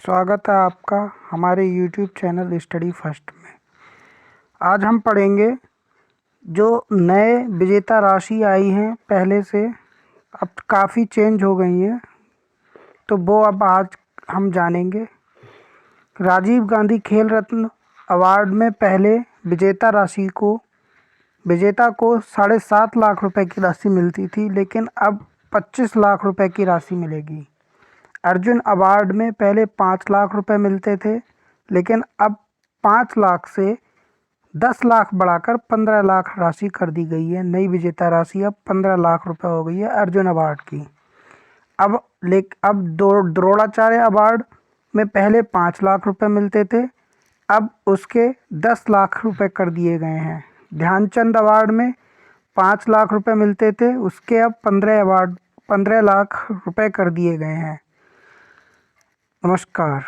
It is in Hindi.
स्वागत है आपका हमारे YouTube चैनल स्टडी फर्स्ट में। आज हम पढ़ेंगे जो नए विजेता राशि आई हैं, पहले से अब काफ़ी चेंज हो गई हैं, तो वो अब आज हम जानेंगे। राजीव गांधी खेल रत्न अवार्ड में पहले विजेता को 7.5 लाख रुपए की राशि मिलती थी, लेकिन अब 25 लाख रुपए की राशि मिलेगी। अर्जुन अवार्ड में पहले 5 लाख रुपए मिलते थे, लेकिन अब 5 लाख से 10 लाख बढ़ाकर 15 लाख राशि कर दी गई है। नई विजेता राशि अब 15 लाख रुपए हो गई है अर्जुन अवार्ड की। अब द्रोणाचार्य अवार्ड में पहले 5 लाख रुपए मिलते थे, अब उसके 10 लाख रुपए कर दिए गए हैं। ध्यानचंद अवार्ड में 5 लाख रुपए मिलते थे, उसके अब 15 लाख रुपए कर दिए गए हैं। नमस्कार।